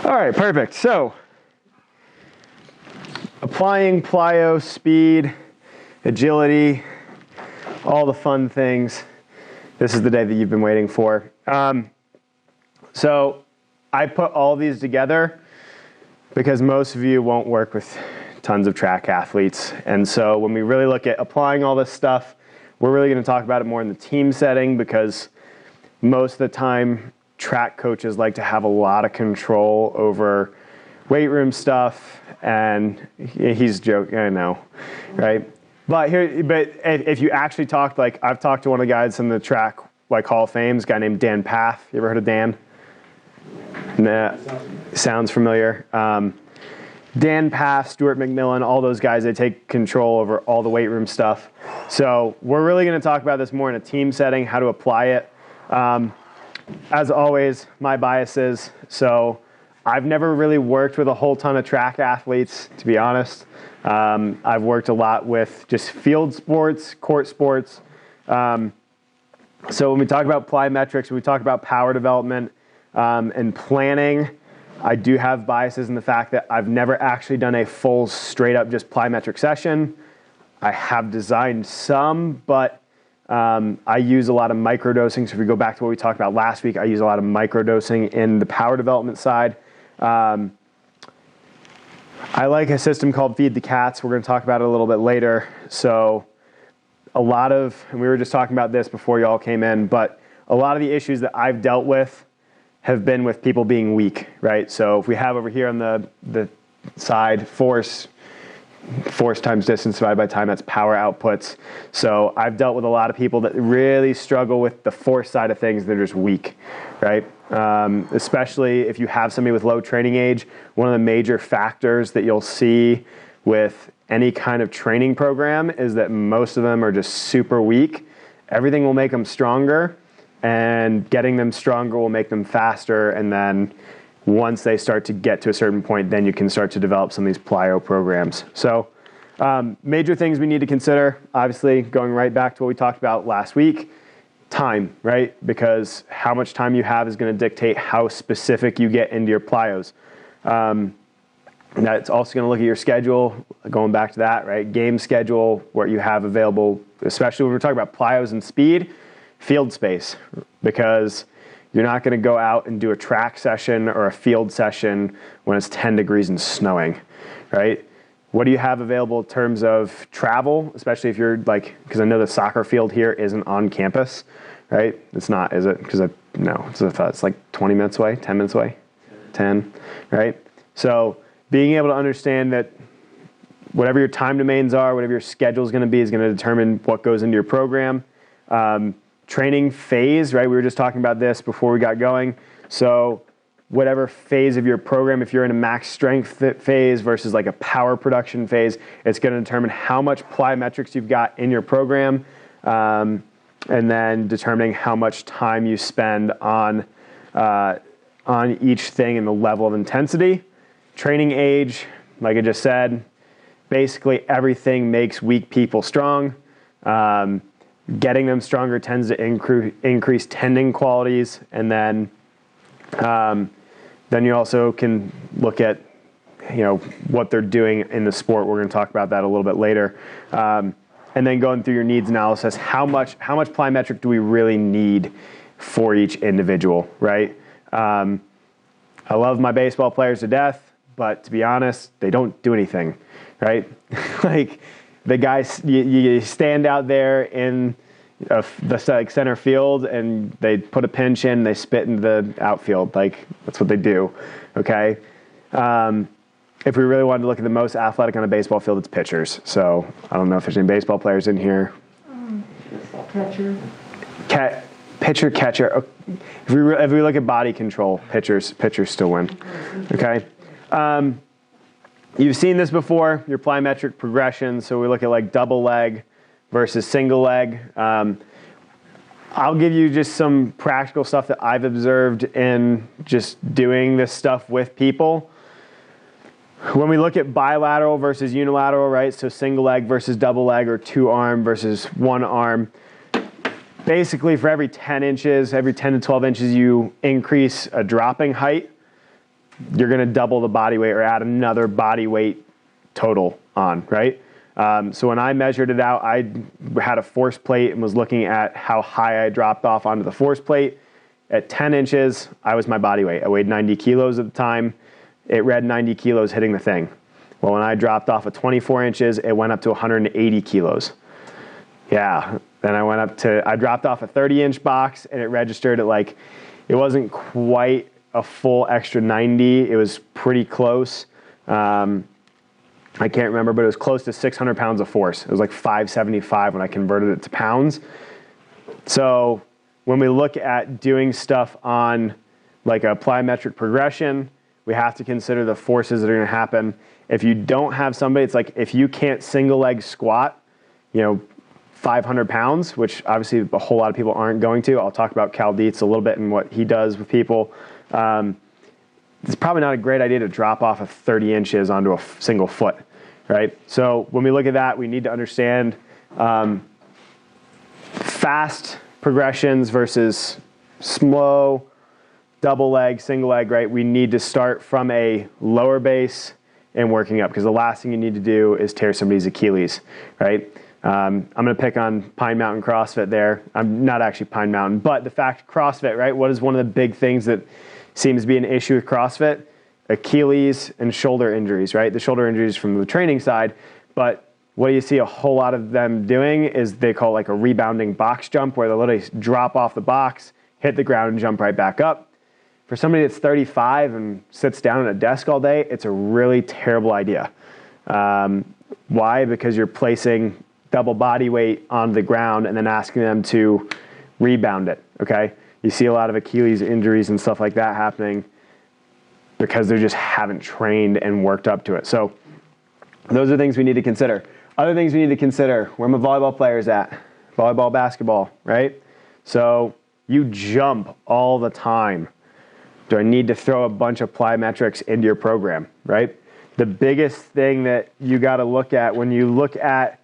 All right, perfect. So, applying plyo, speed, agility, all the fun things. This is the day that you've been waiting for. So, I put all these together because most of you won't work with tons of track athletes. And so when we really look at applying all this stuff, we're really going to talk about it more in the team setting, because most of the time track coaches like to have a lot of control over weight room stuff. And he's joking, I know, right? But if you actually talk, like I've talked to one of the guys in the track like Hall of Fame, this guy named Dan Path. You ever heard of Dan? Nah, sounds familiar. Dan Path, Stuart McMillan, all those guys, they take control over all the weight room stuff. So we're really going to talk about this more in a team setting, how to apply it. As always, my biases. So I've never really worked with a whole ton of track athletes, to be honest. I've worked a lot with just field sports, court sports. So when we talk about plyometrics, when we talk about power development and planning, I do have biases in the fact that I've never actually done a full straight up just plyometric session. I have designed some, but I use a lot of microdosing. So if we go back to what we talked about last week, I use a lot of microdosing in the power development side. I like a system called Feed the Cats. We're going to talk about it a little bit later. So and we were just talking about this before y'all came in, but a lot of the issues that I've dealt with have been with people being weak, right? So if we have over here on the side, force times distance divided by time, that's power outputs. So I've dealt with a lot of people that really struggle with the force side of things. They're just weak, right? Especially if you have somebody with low training age. One of the major factors that you'll see with any kind of training program is that most of them are just super weak. Everything will make them stronger, and getting them stronger will make them faster. And then once they start to get to a certain point, then you can start to develop some of these plyo programs. So major things we need to consider, obviously going right back to what we talked about last week, time, right? Because how much time you have is going to dictate how specific you get into your plyos. That's also going to look at your schedule, going back to that, right? Game schedule, what you have available, especially when we're talking about plyos and speed. Field space, because you're not going to go out and do a track session or a field session when it's 10 degrees and snowing, right? What do you have available in terms of travel, especially if you're because I know the soccer field here isn't on campus, right? It's not, is it? Because it's like 20 minutes away, 10 minutes away, 10, right? So being able to understand that whatever your time domains are, whatever your schedule is going to be, is going to determine what goes into your program. Training phase, right? We were just talking about this before we got going. So whatever phase of your program, if you're in a max strength phase versus like a power production phase, it's going to determine how much plyometrics you've got in your program, and then determining how much time you spend on each thing and the level of intensity. Training age, like I just said, basically everything makes weak people strong. Getting them stronger tends to increase tendon qualities, and then you also can look at what they're doing in the sport. We're going to talk about that a little bit later, and then going through your needs analysis. How much plyometric do we really need for each individual, right? I love my baseball players to death, but to be honest, they don't do anything, right? The guys, you stand out there in the center field, and they put a pinch in, they spit into the outfield. That's what they do, okay? If we really wanted to look at the most athletic on a baseball field, it's pitchers. So I don't know if there's any baseball players in here. Catcher. Pitcher, catcher. If we look at body control, pitchers still win, okay? You've seen this before, your plyometric progression. So we look at double leg versus single leg. I'll give you just some practical stuff that I've observed in just doing this stuff with people. When we look at bilateral versus unilateral, right? So single leg versus double leg, or two arm versus one arm. Basically, for every 10 inches, every 10 to 12 inches, you increase a dropping height. you're going to double the body weight or add another body weight total on, right? So when I measured it out, I had a force plate and was looking at how high I dropped off onto the force plate. At 10 inches, I was my body weight. I weighed 90 kilos at the time. It read 90 kilos hitting the thing. Well, when I dropped off at 24 inches, it went up to 180 kilos. Yeah, then I dropped off a 30-inch box and it registered at like, it wasn't quite a full extra 90. It was pretty close. I can't remember, but it was close to 600 pounds of force. It was like 575 when I converted it to pounds. So when we look at doing stuff on like a plyometric progression, we have to consider the forces that are going to happen. If you don't have somebody, it's like if you can't single leg squat, 500 pounds, which obviously a whole lot of people aren't going to. I'll talk about Cal Dietz a little bit and what he does with people. It's probably not a great idea to drop off of 30 inches onto a single foot, right? So when we look at that, we need to understand fast progressions versus slow, double leg, single leg, right? We need to start from a lower base and working up, because the last thing you need to do is tear somebody's Achilles, right? I'm going to pick on Pine Mountain CrossFit there. I'm not actually Pine Mountain, but the fact CrossFit, right? What is one of the big things that seems to be an issue with CrossFit? Achilles and shoulder injuries, right? The shoulder injuries from the training side, but what you see a whole lot of them doing is they call like a rebounding box jump, where they literally drop off the box, hit the ground, and jump right back up. For somebody that's 35 and sits down at a desk all day, it's a really terrible idea. Why? Because you're placing double body weight on the ground and then asking them to rebound it, okay? You see a lot of Achilles injuries and stuff like that happening because they just haven't trained and worked up to it. So those are things we need to consider. Other things we need to consider, where my volleyball players at? Volleyball, basketball, right? So you jump all the time. Do I need to throw a bunch of plyometrics into your program, right? The biggest thing that you got to look at when you look at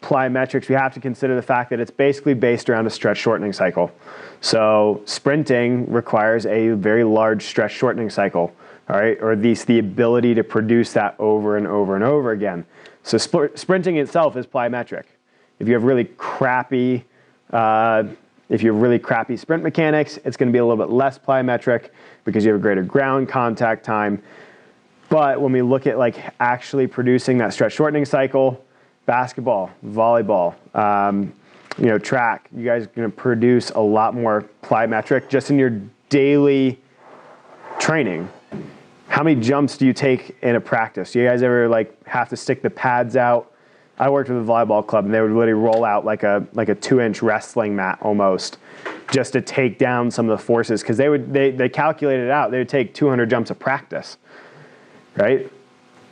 plyometrics, we have to consider the fact that it's basically based around a stretch shortening cycle. So sprinting requires a very large stretch shortening cycle, all right, or at least the ability to produce that over and over and over again. So sprinting itself is plyometric. If you have really crappy sprint mechanics, it's going to be a little bit less plyometric because you have a greater ground contact time. But when we look at like actually producing that stretch shortening cycle, basketball, volleyball, track, you guys are going to produce a lot more plyometric just in your daily training. How many jumps do you take in a practice? Do you guys ever like have to stick the pads out? I worked with a volleyball club and they would literally roll out like a 2-inch wrestling mat almost just to take down some of the forces, because they calculated it out. They would take 200 jumps of practice, right?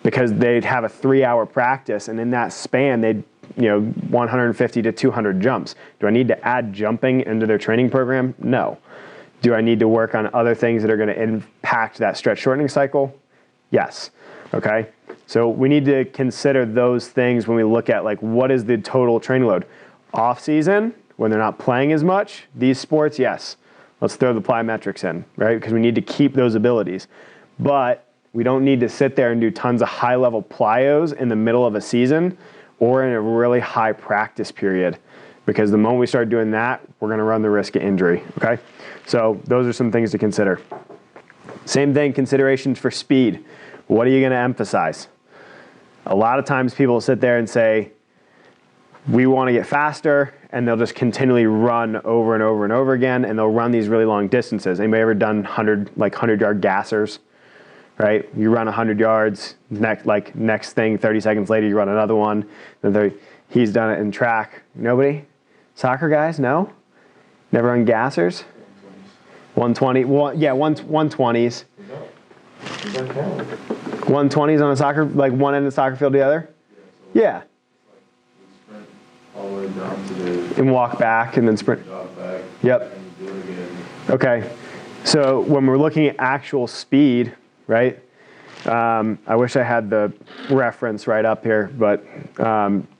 Because they'd have a 3-hour practice, and in that span, they'd 150 to 200 jumps. Do I need to add jumping into their training program? No. Do I need to work on other things that are going to impact that stretch shortening cycle? Yes. Okay. So we need to consider those things when we look at like what is the total training load. Off season, when they're not playing as much, these sports, yes, let's throw the plyometrics in, right? Because we need to keep those abilities. But we don't need to sit there and do tons of high-level plyos in the middle of a season or in a really high practice period, because the moment we start doing that, we're going to run the risk of injury, okay? So those are some things to consider. Same thing, considerations for speed. What are you going to emphasize? A lot of times people sit there and say, we want to get faster, and they'll just continually run over and over and over again, and they'll run these really long distances. Anybody ever done 100-yard gassers? Right? You run 100 yards, next thing, 30 seconds later, you run another one. He's done it in track. Nobody? Soccer guys? No? Never run gassers? 120? 120s. 120s on a soccer, like one end of the soccer field, the other? Yeah. Sprint all the way down to the... And walk back and then sprint. Jog back. Yep. And do it again. Okay. So when we're looking at actual speed, right? I wish I had the reference right up here, but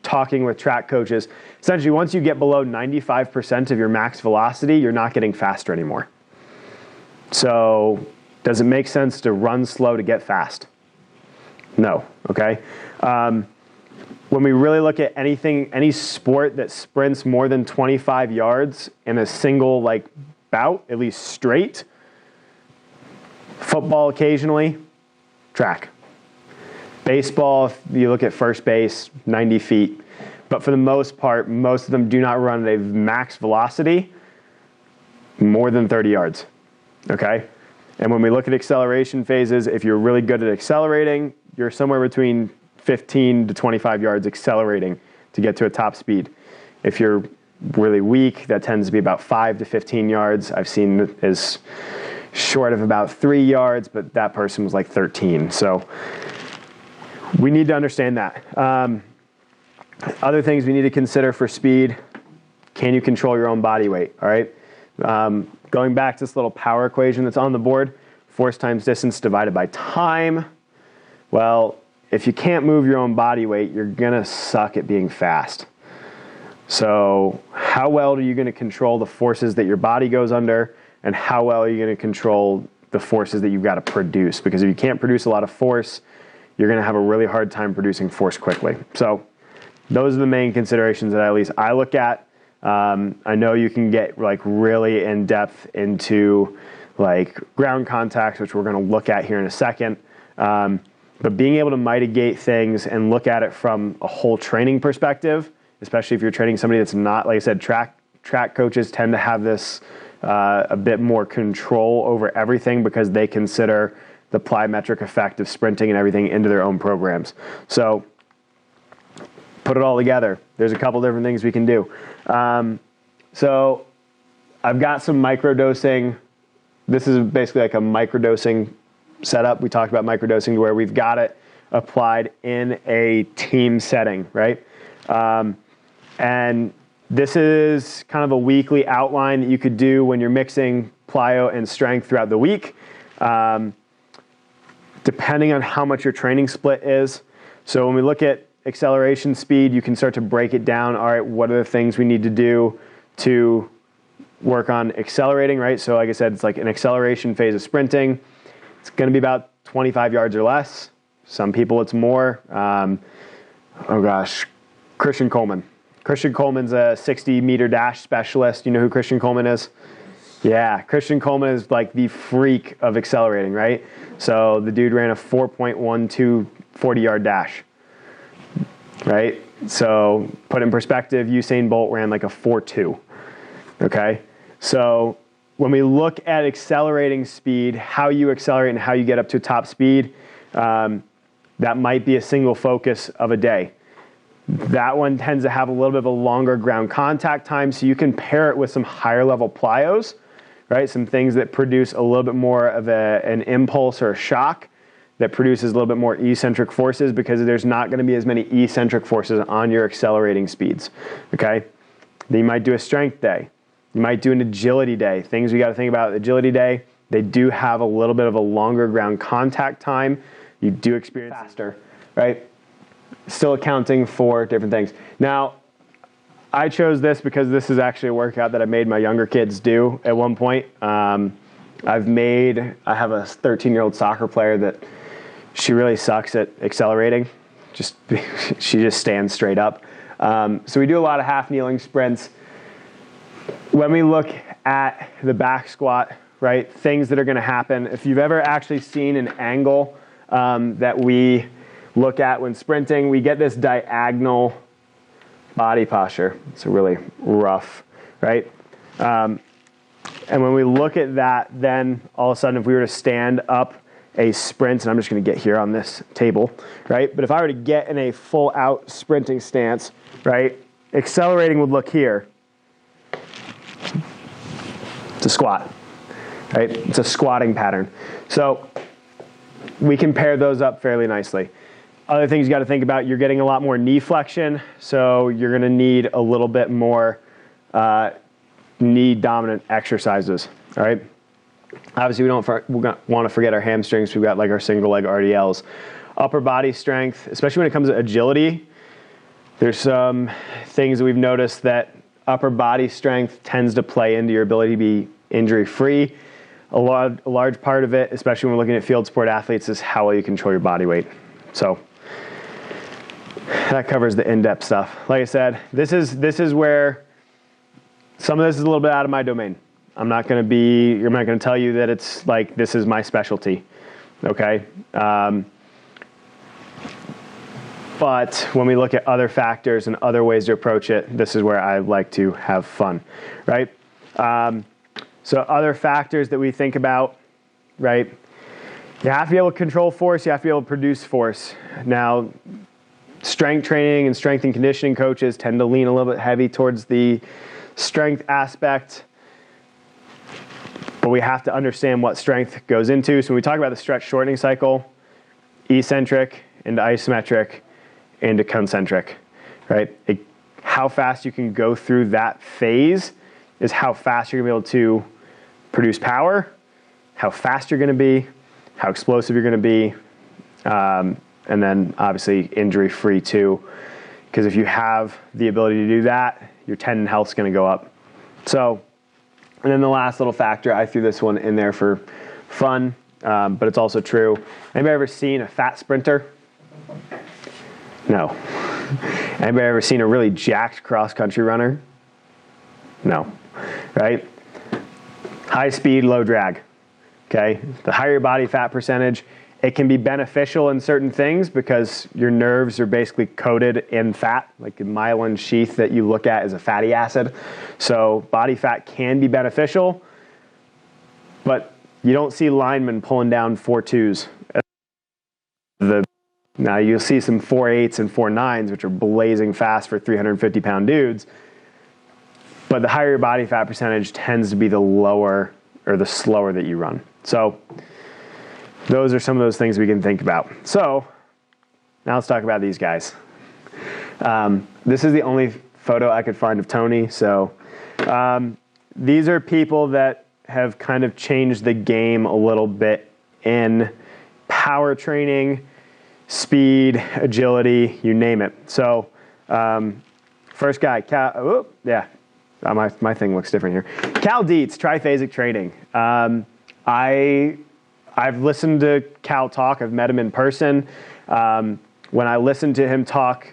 talking with track coaches, essentially once you get below 95% of your max velocity, you're not getting faster anymore. So Does it make sense to run slow to get fast? No, okay? When we really look at any sport that sprints more than 25 yards in a single bout, at least straight, football occasionally, track. Baseball, if you look at first base, 90 feet. But for the most part, most of them do not run at a max velocity more than 30 yards, okay? And when we look at acceleration phases, if you're really good at accelerating, you're somewhere between 15 to 25 yards accelerating to get to a top speed. If you're really weak, that tends to be about 5 to 15 yards. I've seen as short of about 3 yards, but that person was like 13. So we need to understand that. Other things we need to consider for speed: can you control your own body weight? All right. Going back to this little power equation that's on the board, force times distance divided by time. Well, if you can't move your own body weight, you're gonna suck at being fast. So how well are you gonna control the forces that your body goes under, and how well are you gonna control the forces that you've got to produce? Because if you can't produce a lot of force, you're gonna have a really hard time producing force quickly. So those are the main considerations that at least I look at. I know you can get really in depth into ground contacts, which we're gonna look at here in a second. But being able to mitigate things and look at it from a whole training perspective, especially if you're training somebody that's not, like I said, track coaches tend to have this a bit more control over everything because they consider the plyometric effect of sprinting and everything into their own programs. So put it all together. There's a couple different things we can do. So I've got some microdosing. This is basically like a microdosing setup. We talked about microdosing where we've got it applied in a team setting, right? And this is kind of a weekly outline that you could do when you're mixing plyo and strength throughout the week, depending on how much your training split is. So when we look at acceleration speed, you can start to break it down. All right, what are the things we need to do to work on accelerating, right? So like I said, it's like an acceleration phase of sprinting. It's going to be about 25 yards or less. Some people it's more. Christian Coleman. Christian Coleman's a 60-meter dash specialist. You know who Christian Coleman is? Yeah, Christian Coleman is like the freak of accelerating, right? So the dude ran a 4.12 40-yard dash, right? So put in perspective, Usain Bolt ran like a 4.2, okay? So when we look at accelerating speed, how you accelerate and how you get up to top speed, that might be a single focus of a day. That one tends to have a little bit of a longer ground contact time, so you can pair it with some higher level plyos, right? Some things that produce a little bit more of an impulse or a shock that produces a little bit more eccentric forces, because there's not going to be as many eccentric forces on your accelerating speeds, okay? Then you might do a strength day. You might do an agility day. Things we got to think about: agility day, they do have a little bit of a longer ground contact time. You do experience faster, right? Still accounting for different things. Now, I chose this because this is actually a workout that I made my younger kids do at one point. I have a 13-year-old soccer player that she really sucks at accelerating. She just stands straight up. So we do a lot of half kneeling sprints. When we look at the back squat, right, things that are going to happen, if you've ever actually seen an angle that we look at when sprinting, we get this diagonal body posture. It's really rough, right? And when we look at that, then all of a sudden, if we were to stand up a sprint, and I'm just going to get here on this table, right? But if I were to get in a full out sprinting stance, right, accelerating would look here. It's a squat, right? It's a squatting pattern. So we can pair those up fairly nicely. Other things you got to think about: you're getting a lot more knee flexion, so you're going to need a little bit more knee dominant exercises. All right. Obviously, we don't want to forget our hamstrings. We've got like our single leg RDLs. Upper body strength, especially when it comes to agility, there's some things that we've noticed that upper body strength tends to play into your ability to be injury free. a large part of it, especially when we're looking at field sport athletes, is how well you control your body weight. So that covers the in-depth stuff. Like I said, this is where some of this is a little bit out of my domain. I'm not going to tell you that it's like this is my specialty. Okay. But when we look at other factors and other ways to approach it, this is where I like to have fun, right? So other factors that we think about, right? You have to be able to control force. You have to be able to produce force. Now, strength training and strength and conditioning coaches tend to lean a little bit heavy towards the strength aspect, but we have to understand what strength goes into. So when we talk about the stretch shortening cycle, eccentric into isometric into concentric, right? How fast you can go through that phase is how fast you're gonna be able to produce power, how fast you're gonna be, how explosive you're gonna be, and then obviously injury-free too, because if you have the ability to do that, your tendon health's gonna go up. So, and then the last little factor, I threw this one in there for fun, but it's also true. Anybody ever seen a fat sprinter? No. Anybody ever seen a really jacked cross-country runner? No, right? High speed, low drag, okay? The higher your body fat percentage, it can be beneficial in certain things because your nerves are basically coated in fat, like the myelin sheath that you look at is a fatty acid. So body fat can be beneficial, but you don't see linemen pulling down 4.2s. Now you'll see some 4.8s and 4.9s, which are blazing fast for 350-pound dudes, but the higher your body fat percentage tends to be the lower or the slower that you run. So those are some of those things we can think about. So now let's talk about these guys. This is the only photo I could find of Tony. So these are people that have kind of changed the game a little bit in power training, speed, agility, you name it. So first guy, Cal, my thing looks different here. Cal Dietz, triphasic training. I've listened to Cal talk. I've met him in person. When I listened to him talk,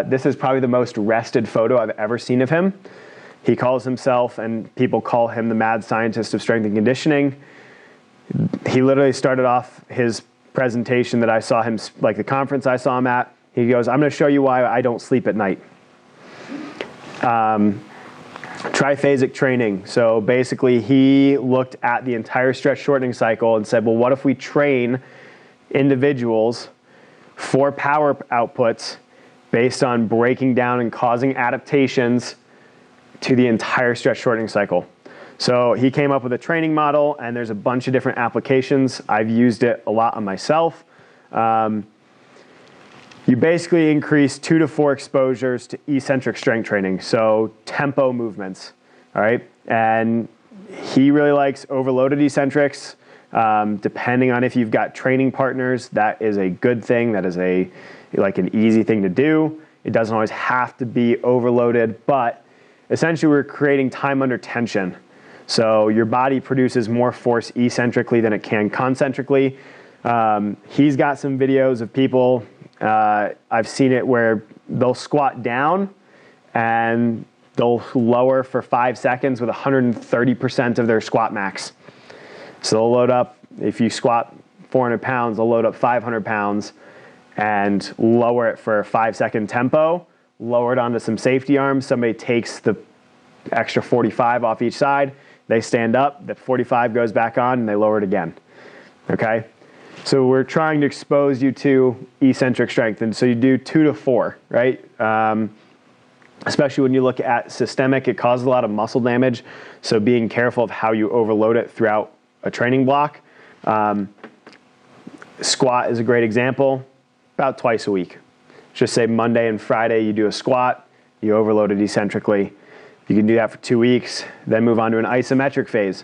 this is probably the most rested photo I've ever seen of him. He calls himself, and people call him the mad scientist of strength and conditioning. He literally started off his presentation that I saw him, like the conference I saw him at. He goes, I'm going to show you why I don't sleep at night. Triphasic training. So basically he looked at the entire stretch shortening cycle and said, well, what if we train individuals for power outputs based on breaking down and causing adaptations to the entire stretch shortening cycle? So he came up with a training model, and there's a bunch of different applications. I've used it a lot on myself. You basically increase 2 to 4 exposures to eccentric strength training, so tempo movements, all right? And he really likes overloaded eccentrics. Depending on if you've got training partners, that is a good thing. That is an easy thing to do. It doesn't always have to be overloaded, but essentially we're creating time under tension. So your body produces more force eccentrically than it can concentrically. He's got some videos of people, I've seen it where they'll squat down and they'll lower for 5 seconds with 130% of their squat max. So they'll load up, if you squat 400 pounds, they'll load up 500 pounds and lower it for a 5-second tempo, lower it onto some safety arms. Somebody takes the extra 45 off each side. They stand up, the 45 goes back on, and they lower it again, okay? So we're trying to expose you to eccentric strength, and so you do 2 to 4, right? Especially when you look at systemic, it causes a lot of muscle damage, so being careful of how you overload it throughout a training block. Squat is a great example, about twice a week. Just say Monday and Friday you do a squat, you overload it eccentrically. You can do that for 2 weeks, then move on to an isometric phase.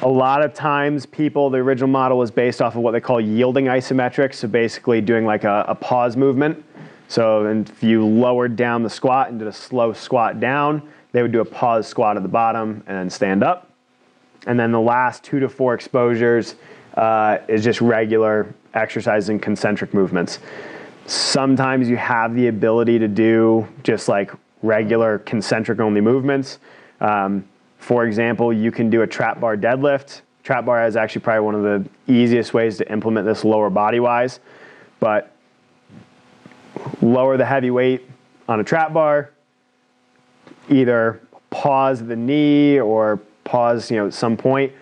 A lot of times the original model was based off of what they call yielding isometrics, so basically doing like a pause movement. So if you lowered down the squat and did a slow squat down, they would do a pause squat at the bottom and then stand up. And then the last 2 to 4 exposures is just regular exercise and concentric movements. Sometimes you have the ability to do just like regular concentric only movements. For example, you can do a trap bar deadlift. Trap bar is actually probably one of the easiest ways to implement this lower body wise, but lower the heavy weight on a trap bar, either pause the knee or pause, at some point.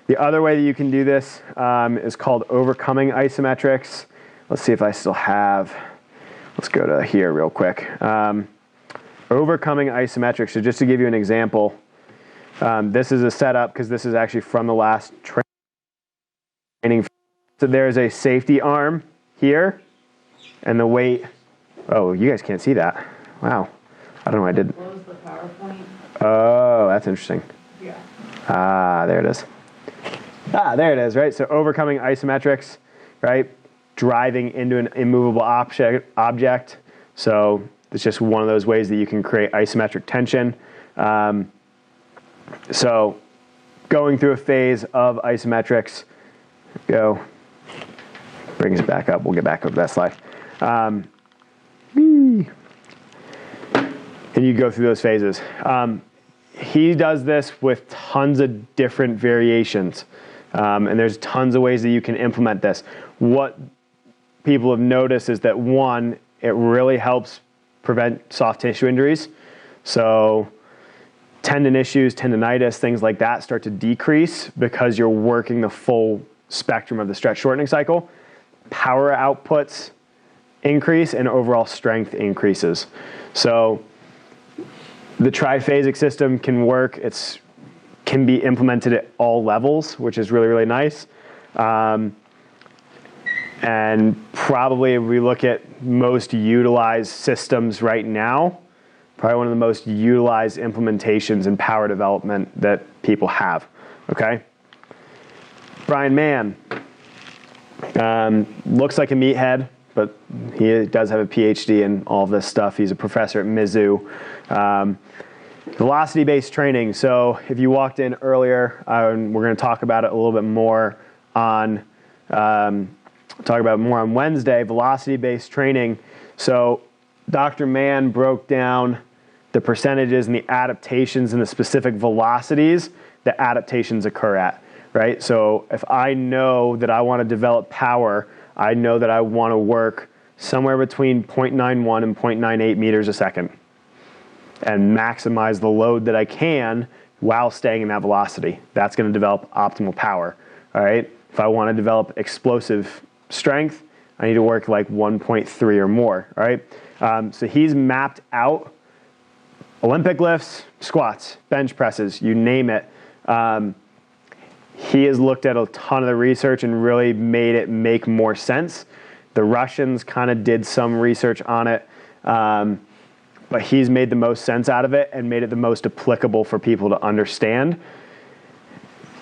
The other way that you can do this is called overcoming isometrics. Let's see if I still have, let's go to here real quick. Overcoming isometrics, so just to give you an example, this is a setup because this is actually from the last training. So there's a safety arm here and the weight. Oh, you guys can't see that. Wow. I don't know why I did. Close the PowerPoint. Oh, that's interesting. Yeah. There it is. There it is, right? So overcoming isometrics, right? Driving into an immovable object. So it's just one of those ways that you can create isometric tension. So going through a phase of isometrics, brings it back up. We'll get back up to that slide. And you go through those phases. He does this with tons of different variations. And there's tons of ways that you can implement this. What people have noticed is that, one, it really helps prevent soft tissue injuries. So tendon issues, tendonitis, things like that start to decrease because you're working the full spectrum of the stretch shortening cycle. Power outputs increase and overall strength increases. So the triphasic system can work. Can be implemented at all levels, which is really, really nice. And probably if we look at most utilized systems right now, probably one of the most utilized implementations in power development that people have, okay? Brian Mann, looks like a meathead, but he does have a PhD in all this stuff. He's a professor at Mizzou. Velocity-based training. So if you walked in earlier, we're going to talk about it a little bit more on Wednesday, velocity-based training. So Dr. Mann broke down the percentages and the adaptations and the specific velocities that adaptations occur at, right? So if I know that I want to develop power, I know that I want to work somewhere between 0.91 and 0.98 meters a second and maximize the load that I can while staying in that velocity. That's going to develop optimal power, all right? If I want to develop explosive strength, I need to work like 1.3 or more, all right? So he's mapped out Olympic lifts, squats, bench presses, you name it. He has looked at a ton of the research and really made it make more sense. The Russians kind of did some research on it, but he's made the most sense out of it and made it the most applicable for people to understand.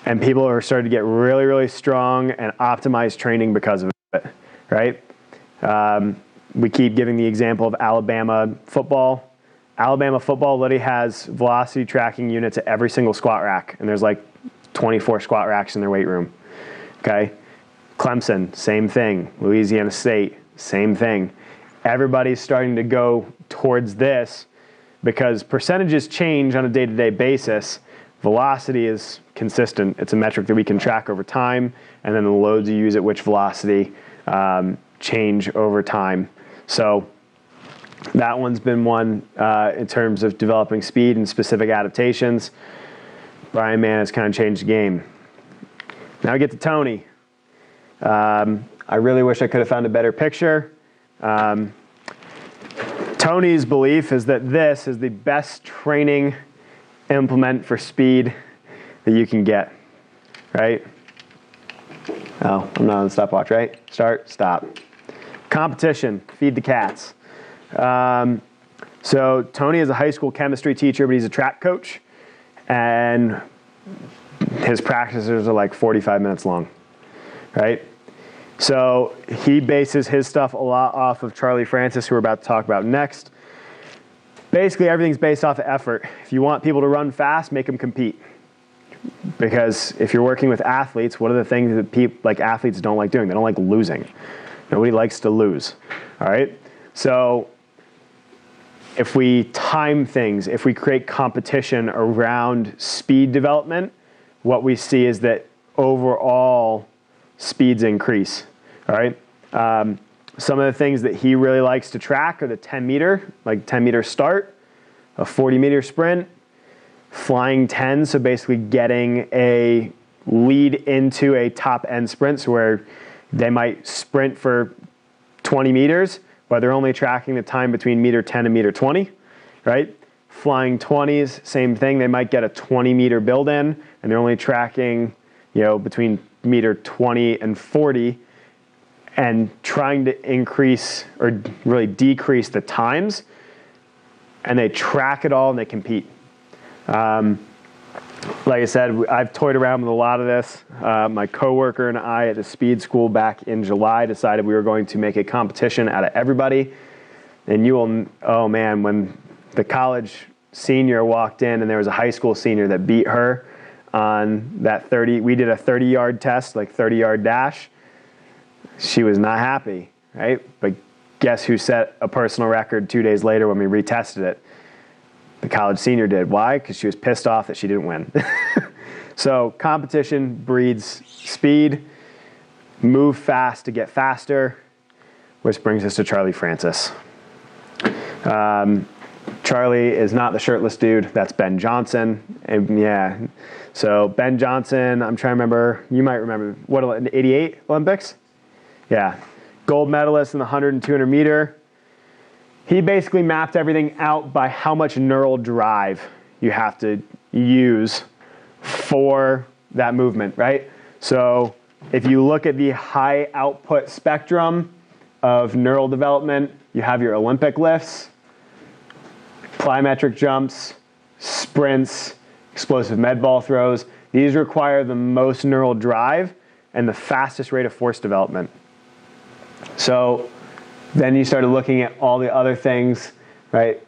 And people are starting to get really, really strong and optimize training because of it, right? We keep giving the example of Alabama football. Alabama football literally has velocity tracking units at every single squat rack, and there's like 24 squat racks in their weight room, okay? Clemson, same thing. Louisiana State, same thing. Everybody's starting to go towards this because percentages change on a day-to-day basis. Velocity is consistent. It's a metric that we can track over time, and then the loads you use at which velocity change over time. So that one's been one in terms of developing speed and specific adaptations. Brian Mann has kind of changed the game. Now we get to Tony. I really wish I could have found a better picture. Tony's belief is that this is the best training implement for speed that you can get, right? Oh, I'm not on the stopwatch, right? Start, stop. Competition, feed the cats. So Tony is a high school chemistry teacher, but he's a track coach, and his practices are like 45 minutes long, right? So he bases his stuff a lot off of Charlie Francis, who we're about to talk about next. Basically, everything's based off of effort. If you want people to run fast, make them compete. Because if you're working with athletes, what are the things that people, like athletes don't like doing? They don't like losing. Nobody likes to lose, all right? So if we time things, if we create competition around speed development, what we see is that overall speeds increase, all right? Some of the things that he really likes to track are the 10 meter, like 10 meter start, a 40 meter sprint, flying 10, so basically getting a lead into a top end sprint, so where they might sprint for 20 meters, but they're only tracking the time between meter 10 and meter 20, right? Flying 20s, same thing. They might get a 20 meter build in, and they're only tracking, between meter 20 and 40, and trying to increase or really decrease the times, and they track it all and they compete. Like I said, I've toyed around with a lot of this. My coworker and I at the speed school back in July decided we were going to make a competition out of everybody. And when the college senior walked in and there was a high school senior that beat her on that 30, we did a 30-yard test, like 30-yard dash. She was not happy, right? But guess who set a personal record 2 days later when we retested it? The college senior did. Why? Because she was pissed off that she didn't win. So competition breeds speed. Move fast to get faster, which brings us to Charlie Francis. Charlie is not the shirtless dude. That's Ben Johnson. And so Ben Johnson, I'm trying to remember, you might remember, in the 88 Olympics? Yeah. Gold medalist in the 100 and 200 meter. He basically mapped everything out by how much neural drive you have to use for that movement, right? So if you look at the high output spectrum of neural development, you have your Olympic lifts, plyometric jumps, sprints, explosive med ball throws. These require the most neural drive and the fastest rate of force development. So then you started looking at all the other things, right?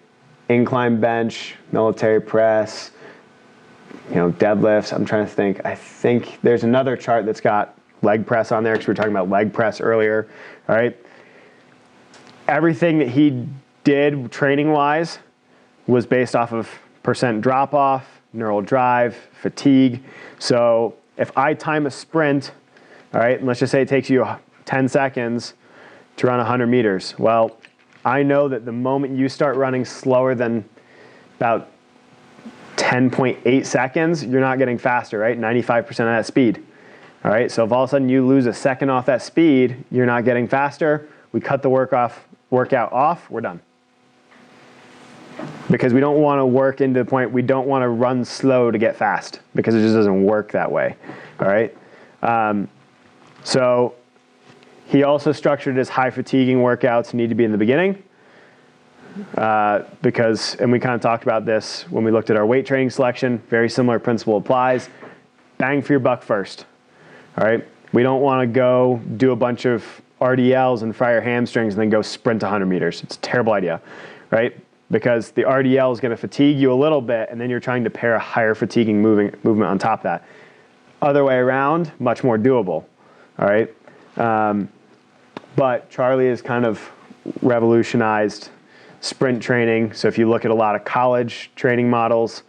Incline bench, military press, deadlifts. I'm trying to think. I think there's another chart that's got leg press on there because we were talking about leg press earlier, all right? Everything that he did training-wise was based off of percent drop-off, neural drive, fatigue. So if I time a sprint, all right, and let's just say it takes you 10 seconds to run 100 meters. Well, I know that the moment you start running slower than about 10.8 seconds, you're not getting faster, right? 95% of that speed. All right, so if all of a sudden you lose a second off that speed, you're not getting faster. We cut the workout off, we're done. Because we don't want to work into the point, we don't want to run slow to get fast because it just doesn't work that way. All right, so he also structured his high fatiguing workouts need to be in the beginning because, and we kind of talked about this when we looked at our weight training selection, very similar principle applies. Bang for your buck first, all right? We don't want to go do a bunch of RDLs and fry your hamstrings and then go sprint 100 meters. It's a terrible idea, right? Because the RDL is going to fatigue you a little bit and then you're trying to pair a higher fatiguing movement on top of that. Other way around, much more doable, all right? But Charlie has kind of revolutionized sprint training. So if you look at a lot of college training models,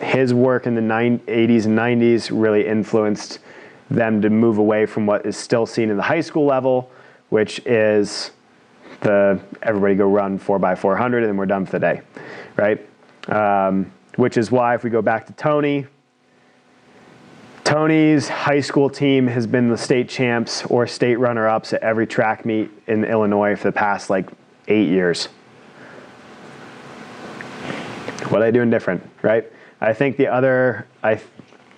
his work in the 80s and 90s really influenced them to move away from what is still seen in the high school level, which is everybody go run 4x400 and then we're done for the day, right? Which is why if we go back to Tony's high school team has been the state champs or state runner-ups at every track meet in Illinois for the past 8 years. What are they doing different, right? I think I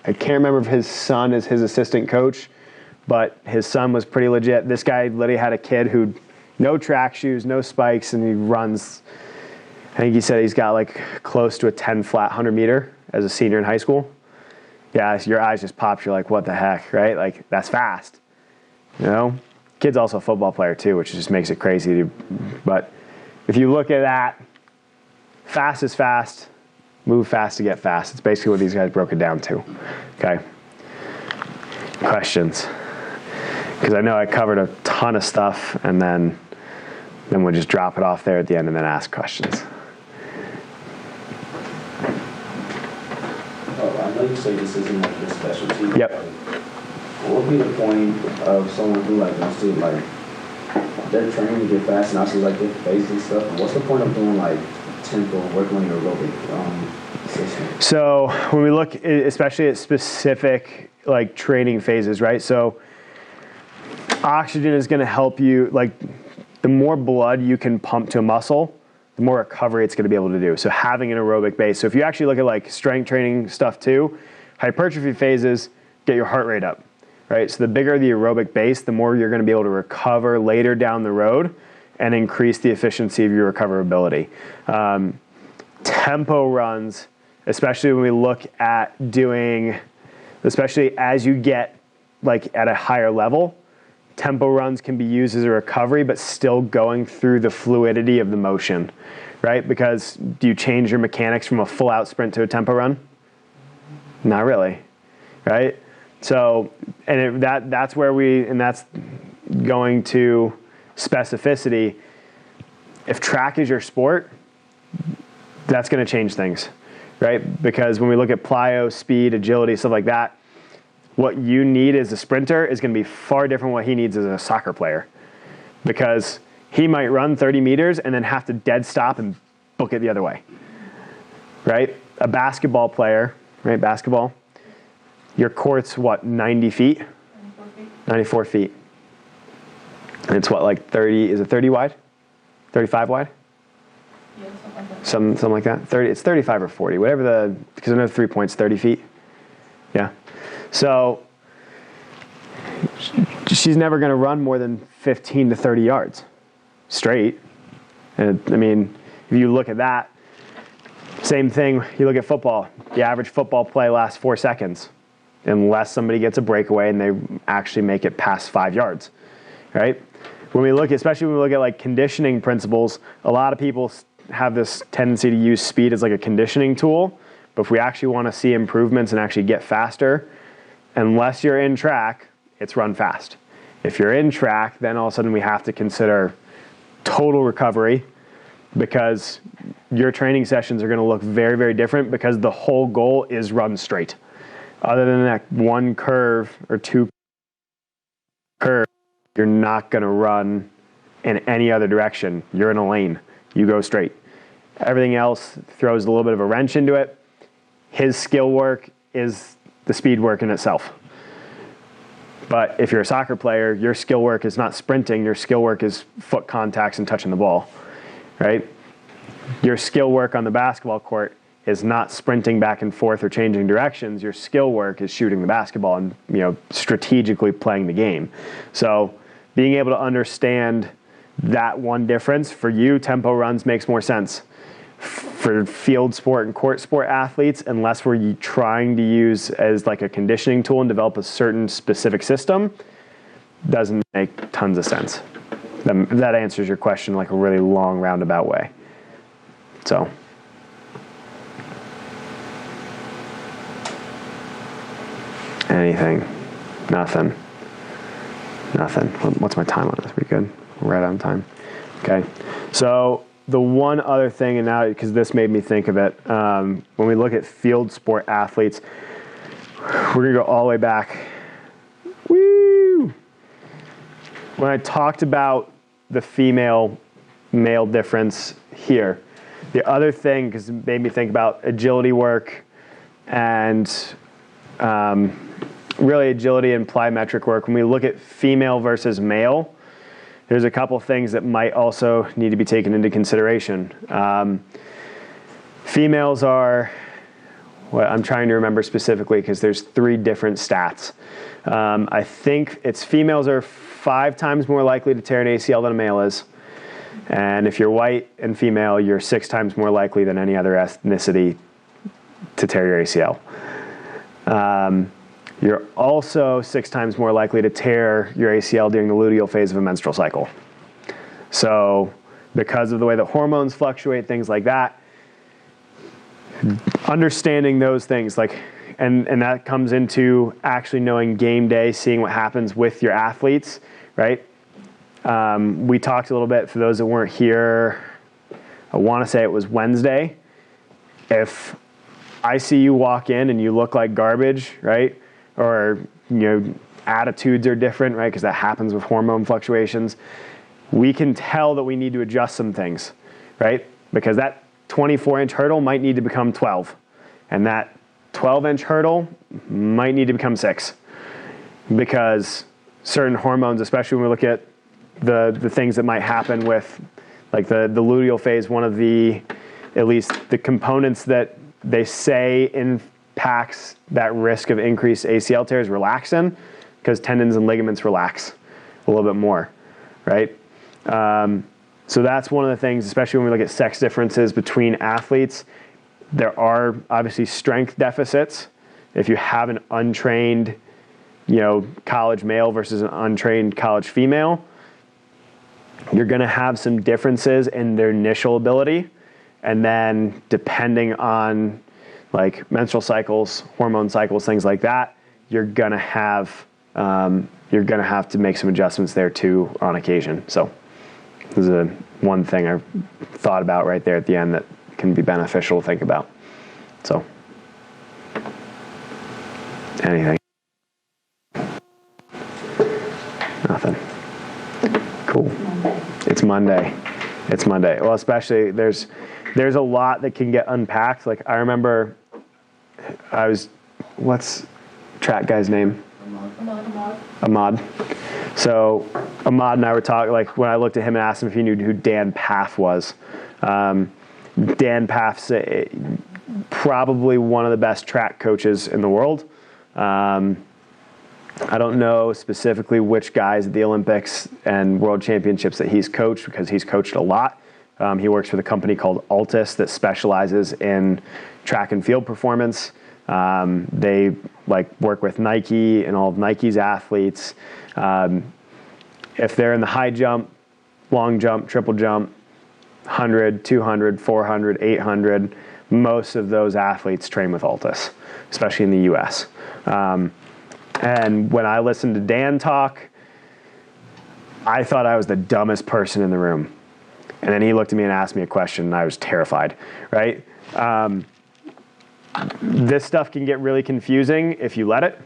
can't remember if his son is his assistant coach, but his son was pretty legit. This guy literally had a kid who, no track shoes, no spikes, and he runs, I think he said he's got close to a 10 flat 100 meter as a senior in high school. Yeah, your eyes just pop. You're like, what the heck, right? That's fast. Kid's also a football player too, which just makes it crazy. But if you look at that, fast is fast, Move fast to get fast. It's basically what these guys broke it down to. Okay. Questions? Because I know I covered a ton of stuff, and then we'll just drop it off there at the end and then ask questions. I know you say this isn't like your specialty. Yep. What would be the point of someone who like wants to like they're training to get fast and also like get phase and stuff? And what's the point of doing like tempo, working on your aerobic system? So when we look, especially at specific like training phases, right? So oxygen is going to help you. Like the more blood you can pump to a muscle, the more recovery it's going to be able to do. So having an aerobic base. So if you actually look at like strength training stuff too, hypertrophy phases get your heart rate up, right? So the bigger the aerobic base, the more you're going to be able to recover later down the road and increase the efficiency of your recoverability. Tempo runs, especially when we look at doing, especially as you get like at a higher level, tempo runs can be used as a recovery, but still going through the fluidity of the motion, right? Because do you change your mechanics from a full out sprint to a tempo run? Not really, right? So, and that's where that's going to specificity. If track is your sport, that's going to change things, right? Because when we look at plyo, speed, agility, stuff like that, what you need as a sprinter is going to be far different from what he needs as a soccer player, because he might run 30 meters and then have to dead stop and book it the other way, right? A basketball player, right? Basketball, your court's what, 90 feet? 94 feet. 94 feet. And it's what, like 30, is it 30 wide? 35 wide? Yeah, something like that. Something like that. 30. It's 35 or 40, whatever because I know 3 points, 30 feet. Yeah. So she's never going to run more than 15 to 30 yards straight. And I mean, if you look at that, same thing, you look at football. The average football play lasts 4 seconds unless somebody gets a breakaway and they actually make it past 5 yards, right? When we look, especially when we look at like conditioning principles, a lot of people have this tendency to use speed as like a conditioning tool. But if we actually want to see improvements and actually get faster, unless you're in track, it's run fast. If you're in track, then all of a sudden we have to consider total recovery, because your training sessions are going to look very, very different, because the whole goal is run straight. Other than that one curve or two curves, you're not going to run in any other direction. You're in a lane. You go straight. Everything else throws a little bit of a wrench into it. His skill work is the speed work in itself. But if you're a soccer player, your skill work is not sprinting. Your skill work is foot contacts and touching the ball, right? Your skill work on the basketball court is not sprinting back and forth or changing directions. Your skill work is shooting the basketball and, strategically playing the game. So being able to understand that one difference, for you, tempo runs makes more sense. For field sport and court sport athletes, unless we're trying to use as like a conditioning tool and develop a certain specific system, doesn't make tons of sense. That answers your question like a really long roundabout way. So. Anything? Nothing. What's my time on this? We good? We're right on time. Okay. So the one other thing, and now because this made me think of it, when we look at field sport athletes, we're going to go all the way back. Woo! When I talked about the female-male difference here, the other thing, because it made me think about agility work and really agility and plyometric work. When we look at female versus male, there's a couple things that might also need to be taken into consideration. Females are, what I'm trying to remember specifically, because there's 3 different stats. I think it's females are 5 times more likely to tear an ACL than a male is. And if you're white and female, you're 6 times more likely than any other ethnicity to tear your ACL. You're also 6 times more likely to tear your ACL during the luteal phase of a menstrual cycle. So because of the way the hormones fluctuate, things like that, understanding those things, like, and that comes into actually knowing game day, seeing what happens with your athletes, right? We talked a little bit, for those that weren't here, I want to say it was Wednesday. If I see you walk in and you look like garbage, right? Or, attitudes are different, right? Because that happens with hormone fluctuations. We can tell that we need to adjust some things, right? Because that 24-inch hurdle might need to become 12. And that 12-inch hurdle might need to become 6. Because certain hormones, especially when we look at the things that might happen with, like the luteal phase, one of the, at least the components that they say impacts that risk of increased ACL tears, relaxin, because tendons and ligaments relax a little bit more, right? So that's one of the things, especially when we look at sex differences between athletes. There are obviously strength deficits. If you have an untrained, college male versus an untrained college female, you're going to have some differences in their initial ability. And then depending on like menstrual cycles, hormone cycles, things like that, you're going to have to make some adjustments there too on occasion. So this is one thing I thought about right there at the end that can be beneficial to think about. So, anything? Nothing. Cool. It's Monday. Well, especially there's a lot that can get unpacked. Like I remember what's track guy's name? Ahmad. So Ahmad and I were talking, like when I looked at him and asked him if he knew who Dan Paff was. Dan Paff's probably one of the best track coaches in the world. I don't know specifically which guys at the Olympics and World Championships that he's coached, because he's coached a lot. He works with a company called Altus that specializes in track and field performance. They work with Nike and all of Nike's athletes. If they're in the high jump, long jump, triple jump, 100, 200, 400, 800, most of those athletes train with Altus, especially in the US. And when I listened to Dan talk, I thought I was the dumbest person in the room. And then he looked at me and asked me a question, and I was terrified, right? This stuff can get really confusing if you let it.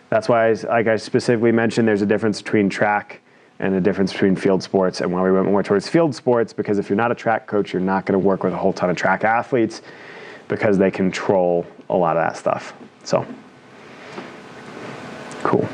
That's why, like I specifically mentioned, there's a difference between track and a difference between field sports. And why we went more towards field sports, because if you're not a track coach, you're not going to work with a whole ton of track athletes, because they control a lot of that stuff. So, cool.